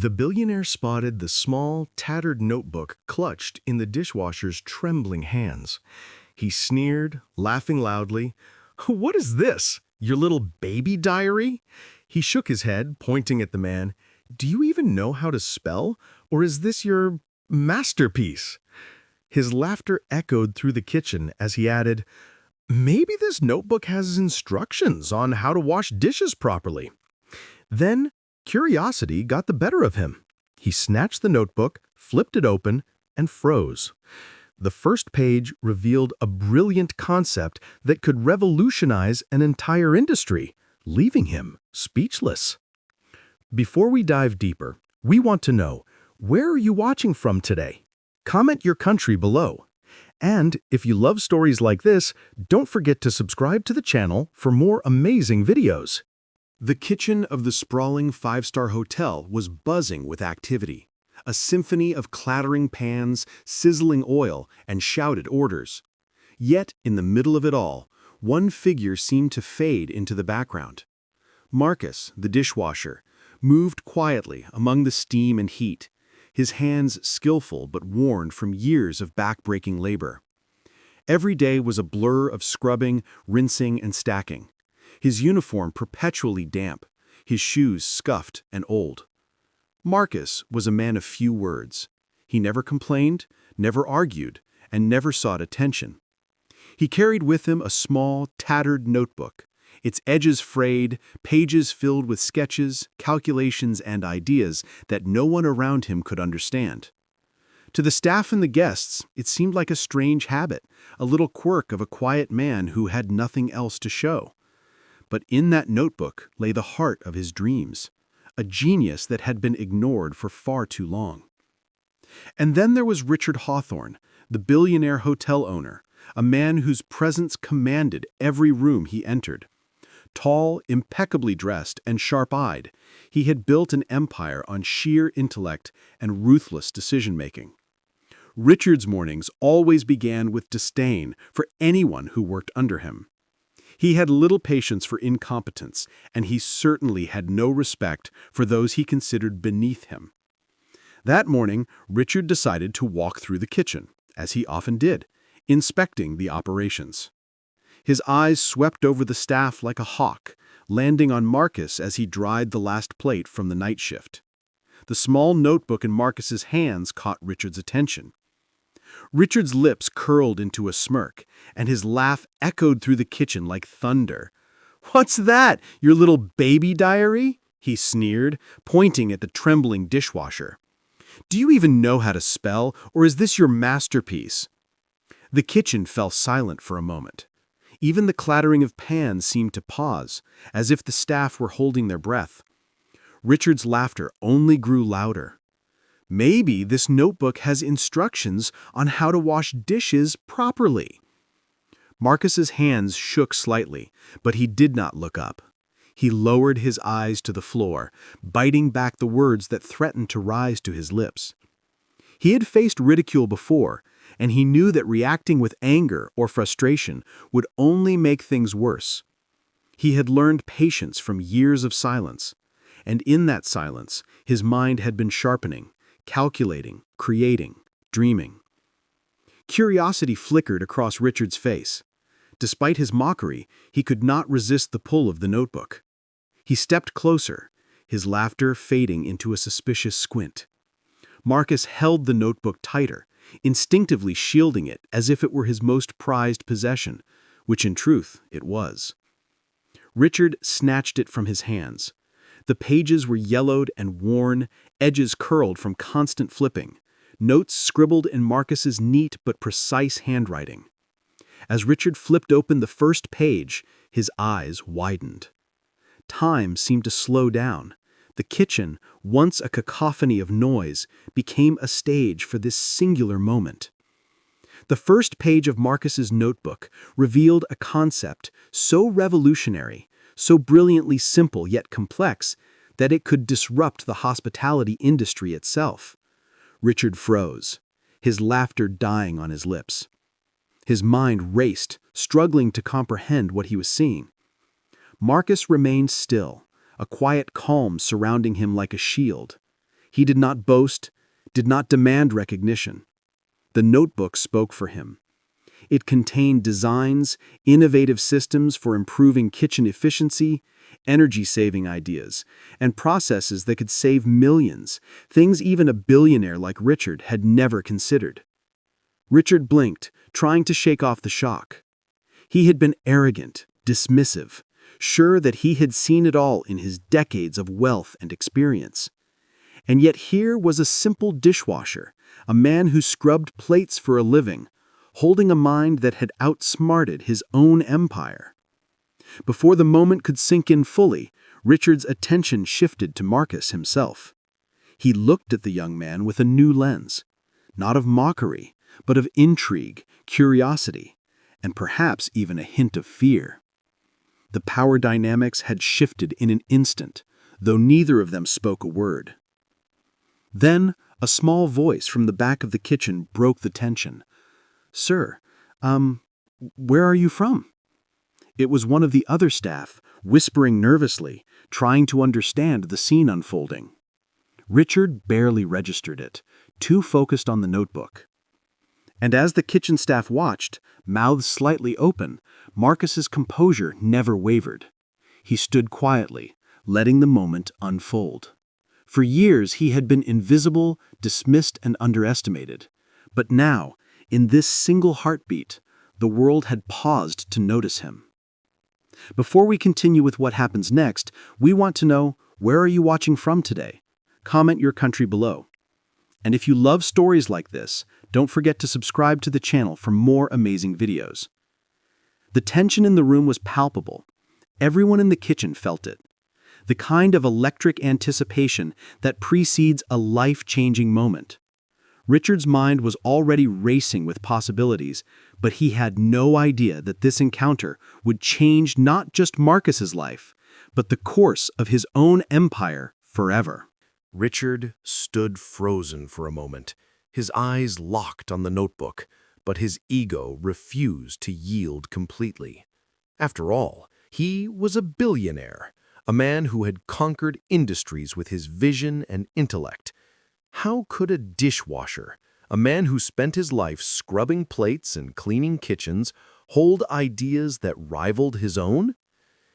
The billionaire spotted the small, tattered notebook clutched in the dishwasher's trembling hands. He sneered, laughing loudly. "What is this? Your little baby diary?" He shook his head, pointing at the man. "Do you even know how to spell? Or is this your masterpiece?" His laughter echoed through the kitchen as he added, "Maybe this notebook has instructions on how to wash dishes properly." Then, curiosity got the better of him. He snatched the notebook, flipped it open, and froze. The first page revealed a brilliant concept that could revolutionize an entire industry, leaving him speechless. Before we dive deeper, we want to know, where are you watching from today? Comment your country below. And if you love stories like this, don't forget to subscribe to the channel for more amazing videos. The kitchen of the sprawling five-star hotel was buzzing with activity, a symphony of clattering pans, sizzling oil, and shouted orders. Yet, in the middle of it all, one figure seemed to fade into the background. Marcus, the dishwasher, moved quietly among the steam and heat, his hands skillful but worn from years of back-breaking labor. Every day was a blur of scrubbing, rinsing, and stacking. His uniform perpetually damp, his shoes scuffed and old. Marcus was a man of few words. He never complained, never argued, and never sought attention. He carried with him a small, tattered notebook, its edges frayed, pages filled with sketches, calculations, and ideas that no one around him could understand. To the staff and the guests, it seemed like a strange habit, a little quirk of a quiet man who had nothing else to show. But in that notebook lay the heart of his dreams, a genius that had been ignored for far too long. And then there was Richard Hawthorne, the billionaire hotel owner, a man whose presence commanded every room he entered. Tall, impeccably dressed, and sharp-eyed, he had built an empire on sheer intellect and ruthless decision-making. Richard's mornings always began with disdain for anyone who worked under him. He had little patience for incompetence, and he certainly had no respect for those he considered beneath him. That morning, Richard decided to walk through the kitchen, as he often did, inspecting the operations. His eyes swept over the staff like a hawk, landing on Marcus as he dried the last plate from the night shift. The small notebook in Marcus's hands caught Richard's attention. Richard's lips curled into a smirk, and his laugh echoed through the kitchen like thunder. "What's that, your little baby diary?" he sneered, pointing at the trembling dishwasher. "Do you even know how to spell, or is this your masterpiece?" The kitchen fell silent for a moment. Even the clattering of pans seemed to pause, as if the staff were holding their breath. Richard's laughter only grew louder. Maybe this notebook has instructions on how to wash dishes properly. Marcus's hands shook slightly, but he did not look up. He lowered his eyes to the floor, biting back the words that threatened to rise to his lips. He had faced ridicule before, and he knew that reacting with anger or frustration would only make things worse. He had learned patience from years of silence, and in that silence, his mind had been sharpening, calculating, creating, dreaming. Curiosity flickered across Richard's face. Despite his mockery, he could not resist the pull of the notebook. He stepped closer, his laughter fading into a suspicious squint. Marcus held the notebook tighter, instinctively shielding it as if it were his most prized possession, which in truth it was. Richard snatched it from his hands. The pages were yellowed and worn, edges curled from constant flipping, notes scribbled in Marcus's neat but precise handwriting. As Richard flipped open the first page, his eyes widened. Time seemed to slow down. The kitchen, once a cacophony of noise, became a stage for this singular moment. The first page of Marcus's notebook revealed a concept so revolutionary, so brilliantly simple yet complex, that it could disrupt the hospitality industry itself. Richard froze, his laughter dying on his lips. His mind raced, struggling to comprehend what he was seeing. Marcus remained still, a quiet calm surrounding him like a shield. He did not boast, did not demand recognition. The notebook spoke for him. It contained designs, innovative systems for improving kitchen efficiency, energy-saving ideas, and processes that could save millions, things even a billionaire like Richard had never considered. Richard blinked, trying to shake off the shock. He had been arrogant, dismissive, sure that he had seen it all in his decades of wealth and experience. And yet here was a simple dishwasher, a man who scrubbed plates for a living, holding a mind that had outsmarted his own empire. Before the moment could sink in fully, Richard's attention shifted to Marcus himself. He looked at the young man with a new lens, not of mockery, but of intrigue, curiosity, and perhaps even a hint of fear. The power dynamics had shifted in an instant, though neither of them spoke a word. Then, a small voice from the back of the kitchen broke the tension. "Sir, where are you from?" It was one of the other staff, whispering nervously, trying to understand the scene unfolding. Richard barely registered it, too focused on the notebook. And as the kitchen staff watched, mouths slightly open, Marcus's composure never wavered. He stood quietly, letting the moment unfold. For years he had been invisible, dismissed, and underestimated. But now, in this single heartbeat, the world had paused to notice him. Before we continue with what happens next, we want to know, where are you watching from today? Comment your country below. And if you love stories like this, don't forget to subscribe to the channel for more amazing videos. The tension in the room was palpable. Everyone in the kitchen felt it. The kind of electric anticipation that precedes a life-changing moment. Richard's mind was already racing with possibilities, but he had no idea that this encounter would change not just Marcus's life, but the course of his own empire forever. Richard stood frozen for a moment, his eyes locked on the notebook, but his ego refused to yield completely. After all, he was a billionaire, a man who had conquered industries with his vision and intellect. How could a dishwasher, a man who spent his life scrubbing plates and cleaning kitchens, hold ideas that rivaled his own?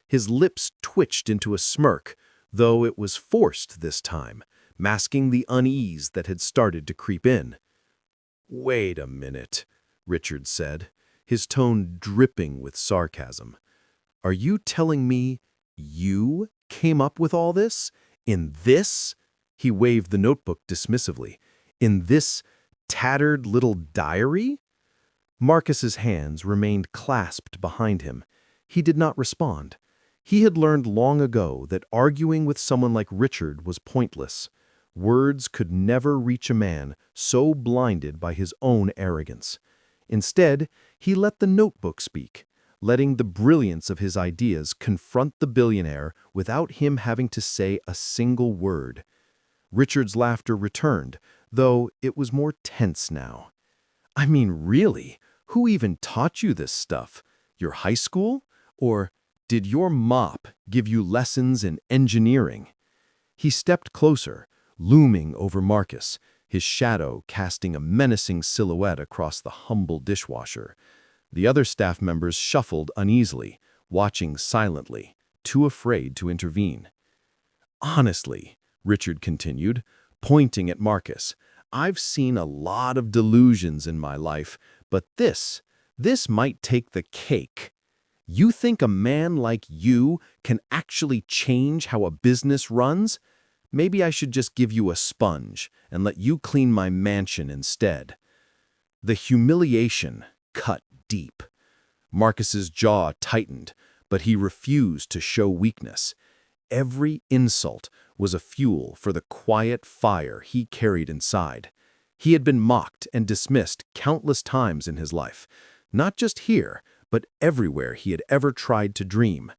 His lips twitched into a smirk, though it was forced this time, masking the unease that had started to creep in. "Wait a minute," Richard said, his tone dripping with sarcasm. "Are you telling me you came up with all this? In this?" He waved the notebook dismissively. "In this tattered little diary?" Marcus's hands remained clasped behind him. He did not respond. He had learned long ago that arguing with someone like Richard was pointless. Words could never reach a man so blinded by his own arrogance. Instead, he let the notebook speak, letting the brilliance of his ideas confront the billionaire without him having to say a single word. Richard's laughter returned, though it was more tense now. "I mean, really, who even taught you this stuff? Your high school? Or did your mop give you lessons in engineering?" He stepped closer, looming over Marcus, his shadow casting a menacing silhouette across the humble dishwasher. The other staff members shuffled uneasily, watching silently, too afraid to intervene. "Honestly," Richard continued, pointing at Marcus, "I've seen a lot of delusions in my life, but this might take the cake. You think a man like you can actually change how a business runs? Maybe I should just give you a sponge and let you clean my mansion instead." The humiliation cut deep. Marcus's jaw tightened, but he refused to show weakness. Every insult was a fuel for the quiet fire he carried inside. He had been mocked and dismissed countless times in his life, not just here, but everywhere he had ever tried to dream.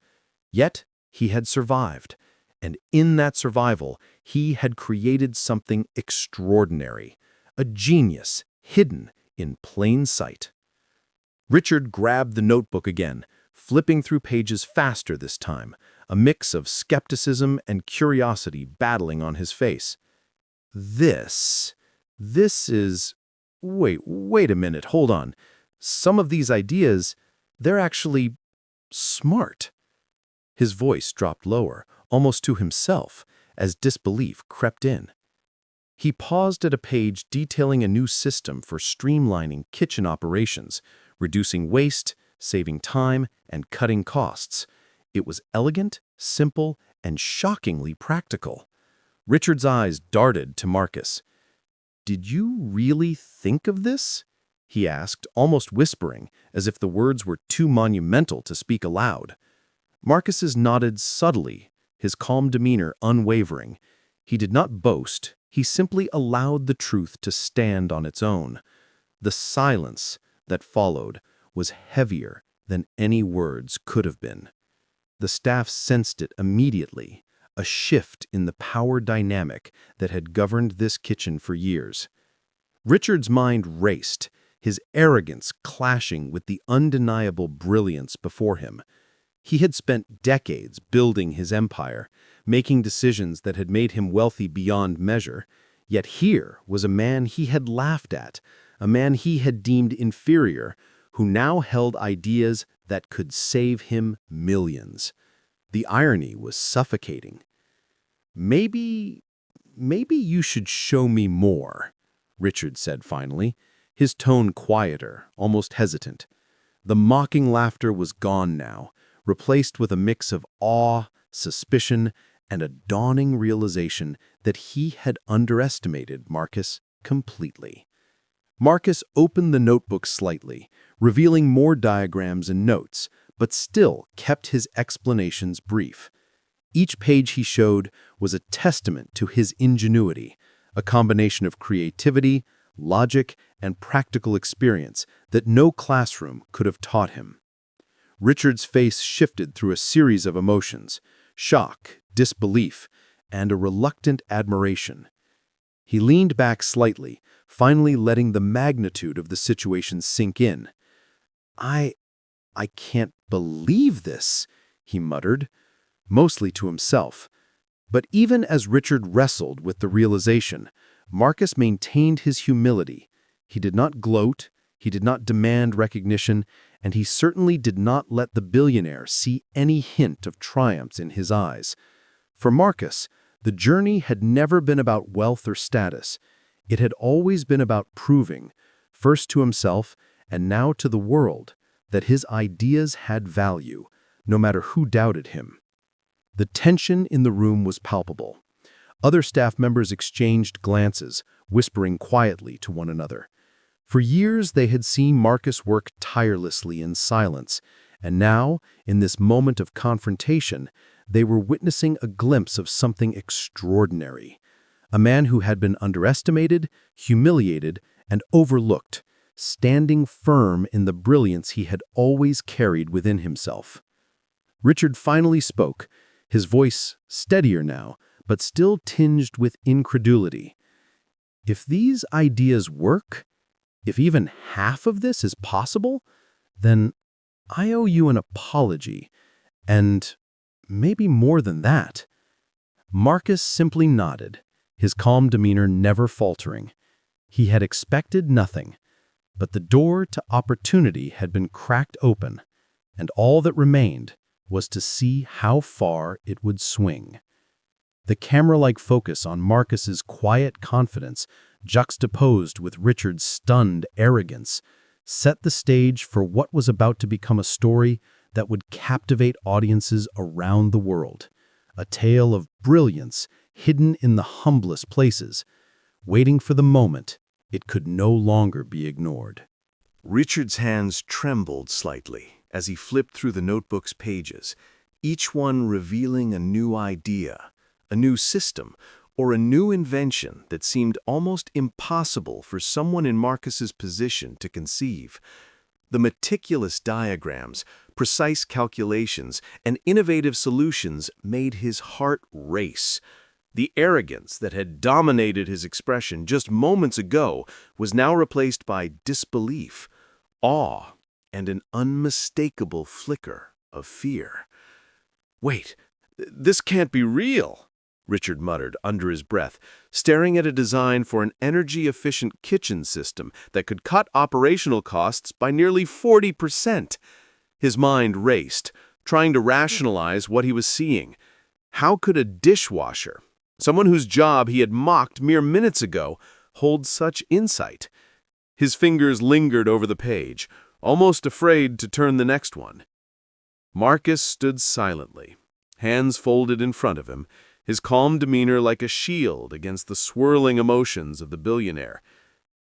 Yet he had survived, and in that survival, he had created something extraordinary, a genius hidden in plain sight. Richard grabbed the notebook again, flipping through pages faster this time, a mix of skepticism and curiosity battling on his face. This is... Wait a minute, hold on. Some of these ideas, they're actually smart. His voice dropped lower, almost to himself, as disbelief crept in. He paused at a page detailing a new system for streamlining kitchen operations, reducing waste, saving time, and cutting costs. It was elegant, simple, and shockingly practical. Richard's eyes darted to Marcus. "Did you really think of this?" he asked, almost whispering, as if the words were too monumental to speak aloud. Marcus's nodded subtly, his calm demeanor unwavering. He did not boast, he simply allowed the truth to stand on its own. The silence that followed was heavier than any words could have been. The staff sensed it immediately, a shift in the power dynamic that had governed this kitchen for years. Richard's mind raced, his arrogance clashing with the undeniable brilliance before him. He had spent decades building his empire, making decisions that had made him wealthy beyond measure, yet here was a man he had laughed at, a man he had deemed inferior, who now held ideas that could save him millions. The irony was suffocating. Maybe you should show me more," Richard said finally, his tone quieter, almost hesitant. The mocking laughter was gone now, replaced with a mix of awe, suspicion, and a dawning realization that he had underestimated Marcus completely. Marcus opened the notebook slightly, revealing more diagrams and notes, but still kept his explanations brief. Each page he showed was a testament to his ingenuity, a combination of creativity, logic, and practical experience that no classroom could have taught him. Richard's face shifted through a series of emotions: shock, disbelief, and a reluctant admiration. He leaned back slightly, finally letting the magnitude of the situation sink in. I can't believe this," he muttered, mostly to himself. But even as Richard wrestled with the realization, Marcus maintained his humility. He did not gloat, he did not demand recognition, and he certainly did not let the billionaire see any hint of triumphs in his eyes. For Marcus, the journey had never been about wealth or status. It had always been about proving, first to himself and now to the world, that his ideas had value, no matter who doubted him. The tension in the room was palpable. Other staff members exchanged glances, whispering quietly to one another. For years they had seen Marcus work tirelessly in silence, and now, in this moment of confrontation, they were witnessing a glimpse of something extraordinary. A man who had been underestimated, humiliated, and overlooked, standing firm in the brilliance he had always carried within himself. Richard finally spoke, his voice steadier now, but still tinged with incredulity. "If these ideas work, if even half of this is possible, then I owe you an apology, and maybe more than that." Marcus simply nodded, his calm demeanor never faltering. He had expected nothing, but the door to opportunity had been cracked open, and all that remained was to see how far it would swing. The camera-like focus on Marcus's quiet confidence, juxtaposed with Richard's stunned arrogance, set the stage for what was about to become a story that would captivate audiences around the world. A tale of brilliance hidden in the humblest places, waiting for the moment it could no longer be ignored. Richard's hands trembled slightly as he flipped through the notebook's pages, each one revealing a new idea, a new system, or a new invention that seemed almost impossible for someone in Marcus's position to conceive. The meticulous diagrams, precise calculations, and innovative solutions made his heart race. The arrogance that had dominated his expression just moments ago was now replaced by disbelief, awe, and an unmistakable flicker of fear. "Wait, this can't be real," Richard muttered under his breath, staring at a design for an energy-efficient kitchen system that could cut operational costs by nearly 40%. His mind raced, trying to rationalize what he was seeing. How could a dishwasher, someone whose job he had mocked mere minutes ago, hold such insight? His fingers lingered over the page, almost afraid to turn the next one. Marcus stood silently, hands folded in front of him, his calm demeanor like a shield against the swirling emotions of the billionaire.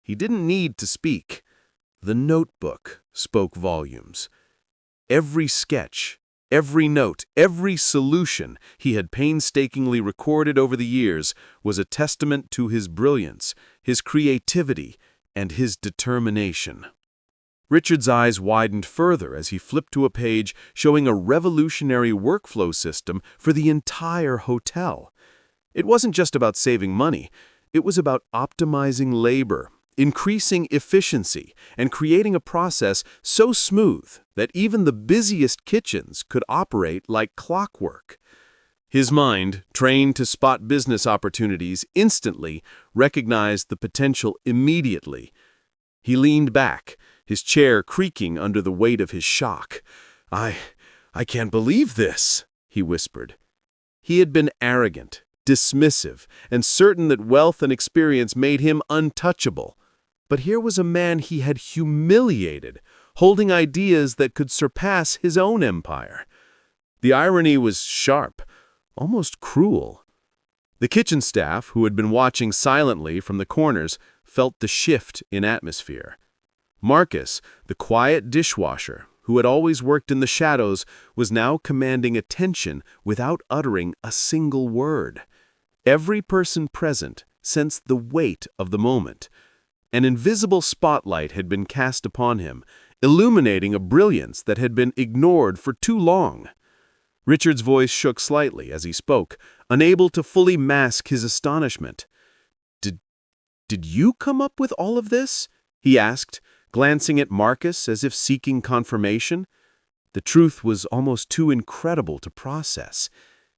He didn't need to speak. The notebook spoke volumes. Every sketch, every note, every solution he had painstakingly recorded over the years was a testament to his brilliance, his creativity, and his determination. Richard's eyes widened further as he flipped to a page showing a revolutionary workflow system for the entire hotel. It wasn't just about saving money. It was about optimizing labor, increasing efficiency, and creating a process so smooth that even the busiest kitchens could operate like clockwork. His mind, trained to spot business opportunities instantly, recognized the potential immediately. He leaned back, his chair creaking under the weight of his shock. I can't believe this," he whispered. He had been arrogant, dismissive, and certain that wealth and experience made him untouchable. But here was a man he had humiliated, holding ideas that could surpass his own empire. The irony was sharp, almost cruel. The kitchen staff, who had been watching silently from the corners, felt the shift in atmosphere. Marcus, the quiet dishwasher, who had always worked in the shadows, was now commanding attention without uttering a single word. Every person present sensed the weight of the moment. An invisible spotlight had been cast upon him, illuminating a brilliance that had been ignored for too long. Richard's voice shook slightly as he spoke, unable to fully mask his astonishment. Did you come up with all of this?" he asked, glancing at Marcus as if seeking confirmation. The truth was almost too incredible to process.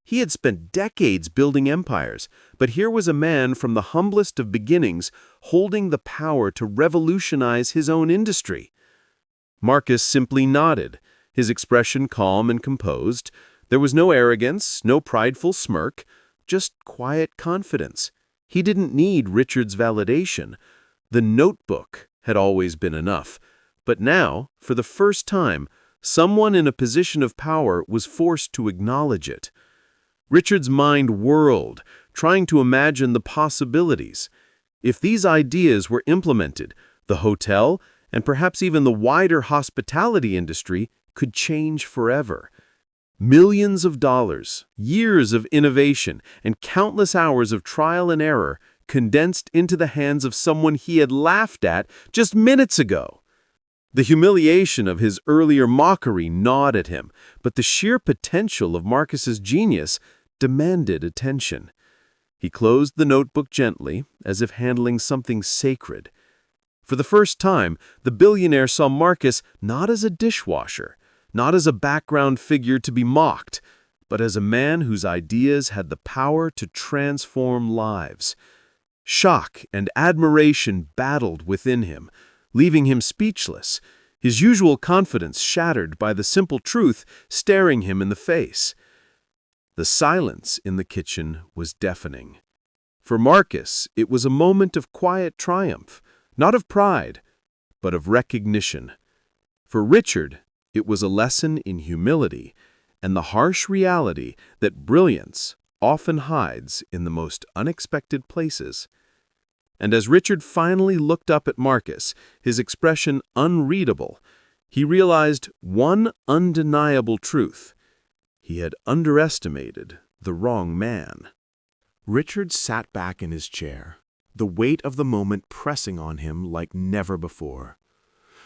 He had spent decades building empires, but here was a man from the humblest of beginnings holding the power to revolutionize his own industry. Marcus simply nodded, his expression calm and composed. There was no arrogance, no prideful smirk, just quiet confidence. He didn't need Richard's validation. The notebook had always been enough. But now, for the first time, someone in a position of power was forced to acknowledge it. Richard's mind whirled, trying to imagine the possibilities. If these ideas were implemented, the hotel, and perhaps even the wider hospitality industry, could change forever. Millions of dollars, years of innovation, and countless hours of trial and error condensed into the hands of someone he had laughed at just minutes ago. The humiliation of his earlier mockery gnawed at him, but the sheer potential of Marcus's genius demanded attention. He closed the notebook gently, as if handling something sacred. For the first time, the billionaire saw Marcus not as a dishwasher, not as a background figure to be mocked, but as a man whose ideas had the power to transform lives. Shock and admiration battled within him, leaving him speechless, his usual confidence shattered by the simple truth staring him in the face. The silence in the kitchen was deafening. For Marcus, it was a moment of quiet triumph, not of pride, but of recognition. For Richard, it was a lesson in humility and the harsh reality that brilliance often hides in the most unexpected places. And as Richard finally looked up at Marcus, his expression unreadable, he realized one undeniable truth. He had underestimated the wrong man. Richard sat back in his chair, the weight of the moment pressing on him like never before.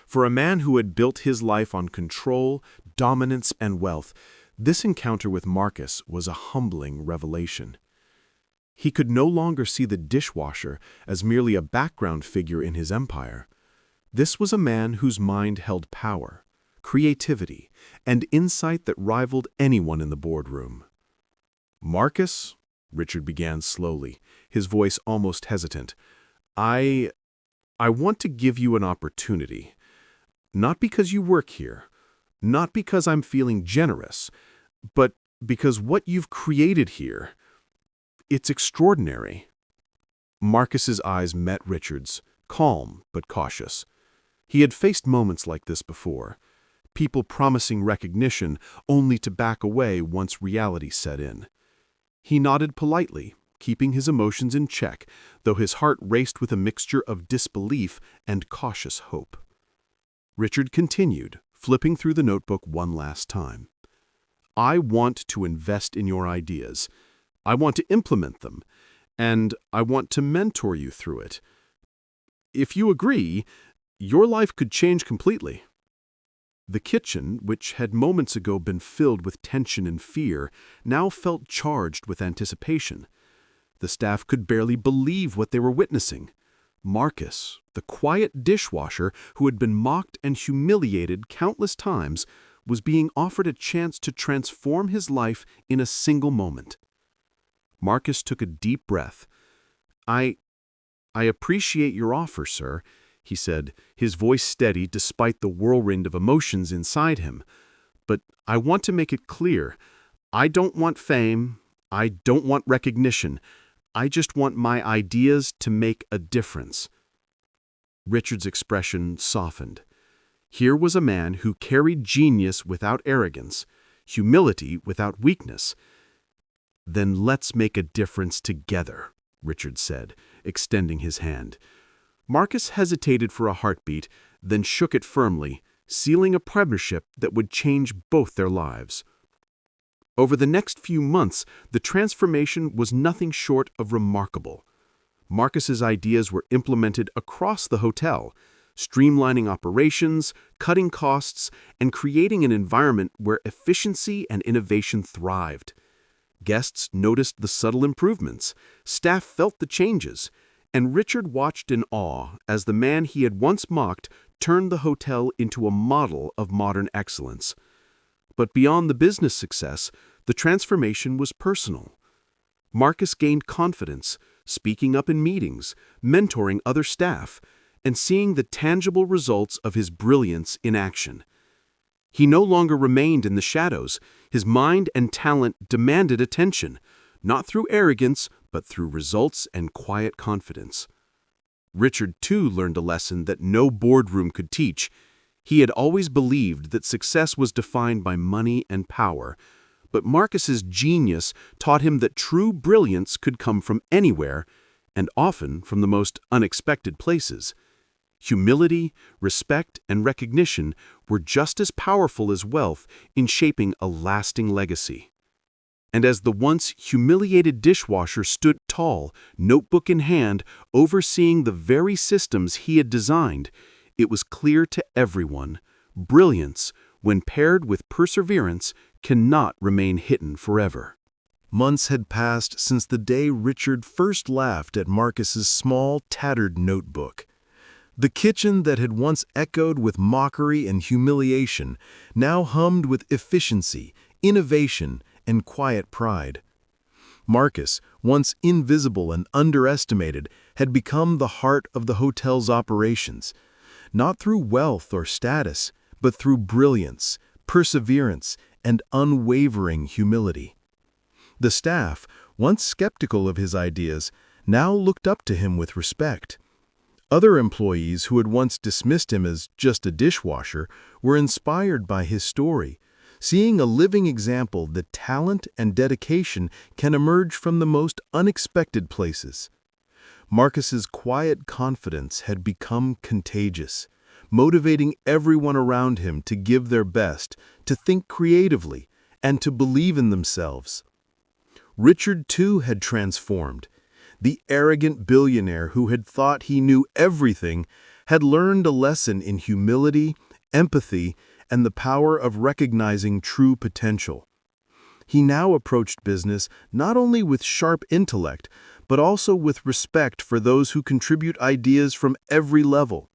For a man who had built his life on control, dominance, and wealth, this encounter with Marcus was a humbling revelation. He could no longer see the dishwasher as merely a background figure in his empire. This was a man whose mind held power, creativity, and insight that rivaled anyone in the boardroom. Marcus Richard began slowly, his voice almost hesitant. I want to give you an opportunity. Not because you work here, not because I'm feeling generous, but because what you've created here, it's extraordinary." Marcus's eyes met Richard's, calm but cautious. He had faced moments like this before, people promising recognition only to back away once reality set in. He nodded politely, keeping his emotions in check, though his heart raced with a mixture of disbelief and cautious hope. Richard continued, flipping through the notebook one last time. "I want to invest in your ideas. I want to implement them, and I want to mentor you through it. If you agree, your life could change completely." The kitchen, which had moments ago been filled with tension and fear, now felt charged with anticipation. The staff could barely believe what they were witnessing. Marcus, the quiet dishwasher who had been mocked and humiliated countless times, was being offered a chance to transform his life in a single moment. Marcus took a deep breath. I appreciate your offer, sir," he said, his voice steady despite the whirlwind of emotions inside him. "But I want to make it clear. I don't want fame. I don't want recognition. I just want my ideas to make a difference." Richard's expression softened. Here was a man who carried genius without arrogance, humility without weakness. "Then let's make a difference together," Richard said, extending his hand. Marcus hesitated for a heartbeat, then shook it firmly, sealing a partnership that would change both their lives. Over the next few months, the transformation was nothing short of remarkable. Marcus's ideas were implemented across the hotel, streamlining operations, cutting costs, and creating an environment where efficiency and innovation thrived. Guests noticed the subtle improvements, staff felt the changes, and Richard watched in awe as the man he had once mocked turned the hotel into a model of modern excellence. But beyond the business success, the transformation was personal. Marcus gained confidence, speaking up in meetings, mentoring other staff, and seeing the tangible results of his brilliance in action. He no longer remained in the shadows. His mind and talent demanded attention, not through arrogance, but through results and quiet confidence. Richard, too, learned a lesson that no boardroom could teach. He had always believed that success was defined by money and power, but Marcus's genius taught him that true brilliance could come from anywhere, and often from the most unexpected places. Humility, respect, and recognition were just as powerful as wealth in shaping a lasting legacy. And as the once humiliated dishwasher stood tall, notebook in hand, overseeing the very systems he had designed, it was clear to everyone, brilliance, when paired with perseverance, cannot remain hidden forever. Months had passed since the day Richard first laughed at Marcus's small, tattered notebook. The kitchen that had once echoed with mockery and humiliation now hummed with efficiency, innovation, and quiet pride. Marcus, once invisible and underestimated, had become the heart of the hotel's operations, not through wealth or status, but through brilliance, perseverance, and unwavering humility. The staff, once skeptical of his ideas, now looked up to him with respect. Other employees who had once dismissed him as just a dishwasher were inspired by his story, seeing a living example that talent and dedication can emerge from the most unexpected places. Marcus's quiet confidence had become contagious, motivating everyone around him to give their best, to think creatively, and to believe in themselves. Richard, too, had transformed. The arrogant billionaire who had thought he knew everything had learned a lesson in humility, empathy, and the power of recognizing true potential. He now approached business not only with sharp intellect, but also with respect for those who contribute ideas from every level.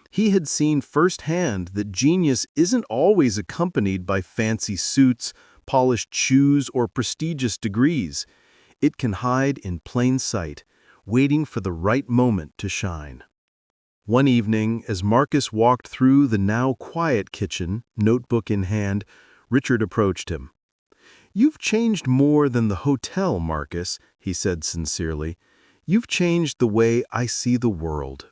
He had seen firsthand that genius isn't always accompanied by fancy suits, polished shoes, or prestigious degrees. It can hide in plain sight, waiting for the right moment to shine. One evening, as Marcus walked through the now quiet kitchen, notebook in hand, Richard approached him. "You've changed more than the hotel, Marcus," he said sincerely. "You've changed the way I see the world."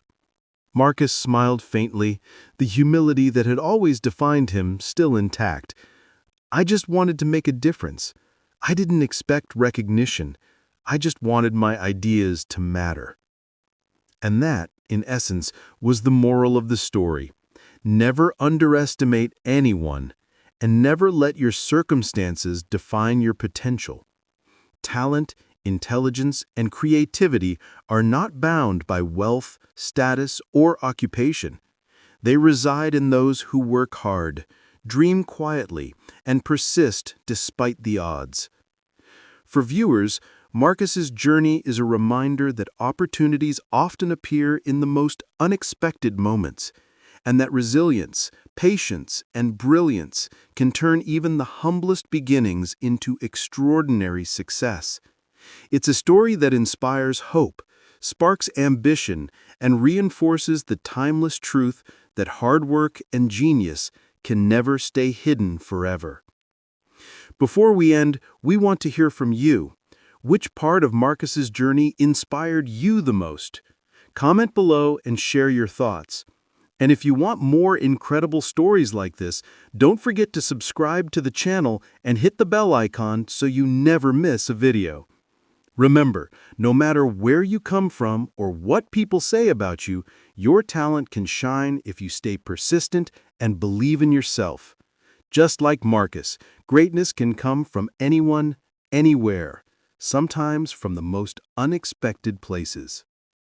Marcus smiled faintly, the humility that had always defined him still intact. "I just wanted to make a difference. I didn't expect recognition. I just wanted my ideas to matter." And that, in essence, was the moral of the story. Never underestimate anyone, and never let your circumstances define your potential. Talent, intelligence, and creativity are not bound by wealth, status, or occupation. They reside in those who work hard, dream quietly, and persist despite the odds. For viewers, Marcus's journey is a reminder that opportunities often appear in the most unexpected moments, and that resilience, patience, and brilliance can turn even the humblest beginnings into extraordinary success. It's a story that inspires hope, sparks ambition, and reinforces the timeless truth that hard work and genius can never stay hidden forever. Before we end, we want to hear from you. Which part of Marcus's journey inspired you the most? Comment below and share your thoughts. And if you want more incredible stories like this, don't forget to subscribe to the channel and hit the bell icon so you never miss a video. Remember, no matter where you come from or what people say about you, your talent can shine if you stay persistent and believe in yourself. Just like Marcus, greatness can come from anyone, anywhere, sometimes from the most unexpected places.